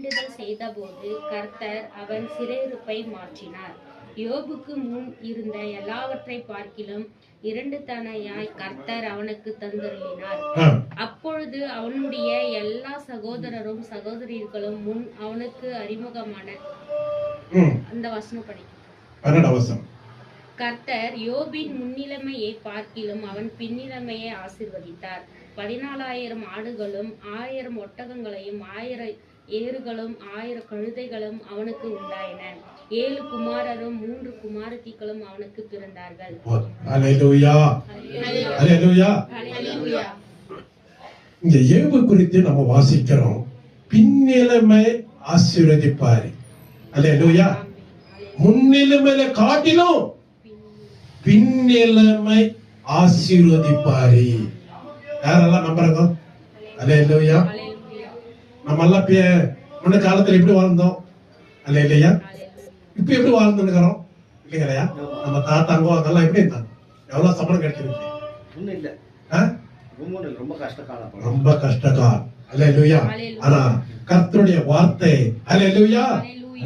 வேண்டுதல் செய்தபோது கர்த்தர் அவன் சிறையிருப்பை மாற்றினார். யோபுக்கு முன் இருந்த எல்லாவற்றை பார்க்கிலும் 2 தனையாய் கர்த்தர் அவனுக்கு தந்தருளினார். அப்பொழுது அவனுடைய எல்லா சகோதரரும் சகோதரிகளும் முன் அவனுக்கு அறிமுகமான அந்த வசனம் படிக்கும். கர்த்தர் யோபின் முன்னிலைமையை பார்க்கிலும் அவன் பின்னிலைமையை ஆசீர்வதித்தார். 14,000 ஆடுகளும் 1000 ஒட்டகங்களையும் 1000 ஏறுகளும் 1000 கழுதைகளும் அவனுக்கு உண்டாயின. 7 குமாரரும் 3 குமாரத்திகளும் அவனுக்கு பிறந்தார்கள். அல்லேலூயா, அல்லேலூயா. இந்த யோபு குறித்து நம்ம வாசிக்கிறோம். பின்னிலைமை ஆசீர்வதிப்பார். அல்லேலூயா. முன்னிலைமையில காட்டிலும் பின்னிலைமை ஆசீர்வதிப்பாரு. யாரெல்லாம் நம்புறாங்க? அல்லேலூயா. நம்ம எல்லாம் முன்ன காலத்துல எப்படி வாழ்ந்தோம்? அல்லேலூயா. இப்ப எப்படி வாழ்ந்துருக்கிறோம் இல்லைங்களையா? நம்ம தாத்தாங்கோ அதெல்லாம் எப்படி இருந்தாங்க? எவ்வளவு சம்பளம் கிடைச்சிருக்கு? ரொம்ப கஷ்டக்காலம். அல்லேலூயா. ஆனா கர்த்தருடைய வார்த்தை அல்லேலூயா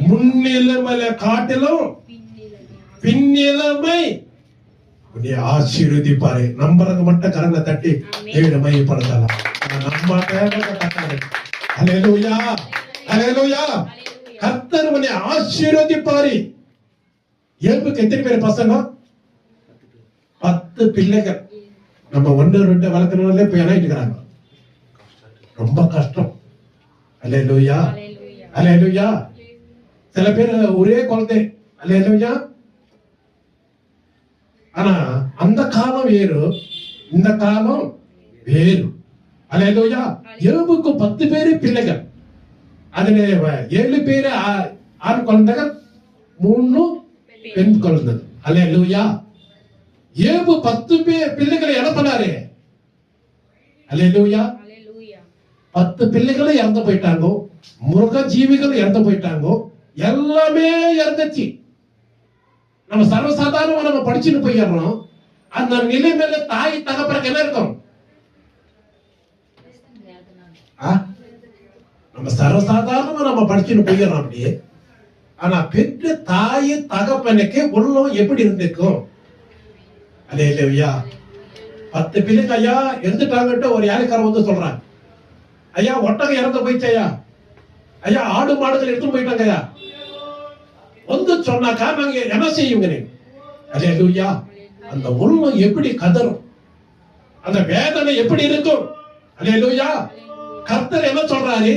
முன்னிலைமையில காட்டிலும் பின்னிலைமை ஆசீர்வதிப்பாரு. நம்புறவங்க மட்டும் கரங்களை தட்டி தேவனை மையப்படுத்தலாம். நம்ம அல்லேலூயா, அல்லேலூயா. கர்த்தர் உன்னை ஆசீர்வதிப்பாரு. யோபுக்கு எத்தனை பேர் பசங்க? 10 பிள்ளைகள். நம்ம 1 2 வளர்க்கணும்ல இப்ப என்ன இருக்கிறாங்க? ரொம்ப கஷ்டம். அல்லேலூயா, அல்லேலூயா. சில பேர் ஒரே குழந்தை. அல்லேலூயா. ஆனா அந்த காலம் வேறு, இந்த காலம் வேறு. அல்லேலூயா. யோபுக்கு 10 பேரு பிள்ளைகள். அதுல 7 பேரு ஆண் குழந்தைகள், 3 பெண் குழந்தைகள். அல்லேலூயா. யோபு 10 பிள்ளைகளை என்ன பண்ணாரு? அல்லேலூயா. 10 பிள்ளைகளும் இறந்து போயிட்டாங்க. மிருக ஜீவிகள் இறந்து போயிட்டாங்க. எல்லாமே இறந்துச்சு. நம்ம சர்வசாதாரணமா நம்ம படிச்சுட்டு போயிடுறோம். அந்த நிலைமையில தாய் தகப்பனுக்கு என்ன இருக்கும்? நம்ம சர்வசாதாரணமா நம்ம படிச்சுட்டு போயிடுறோம் அப்படியே. ஆனா பெற்ற தாய் தகப்பனுக்கு உள்ளம் எப்படி இருந்திருக்கும்? அல்லேலூயா. 10 பிள்ளைங்க ஐயா எடுத்துட்டாங்கட்டு ஒரு யாருக்கார வந்து சொல்றாங்க, ஐயா ஒட்டகம் இறந்து போயிச்சையா, ஐயா ஆடு மாடுகள் எடுத்து போயிட்டாங்க ஐயா வந்து சொன்னாக்கா நாங்க என்ன செய்யுங்க? அல்லேலூயா. அந்த உள்ளம் எப்படி கதறும், அந்த வேதனை எப்படி இருக்கும்? அல்லேலூயா. கர்த்தர் என்ன சொல்றாரு?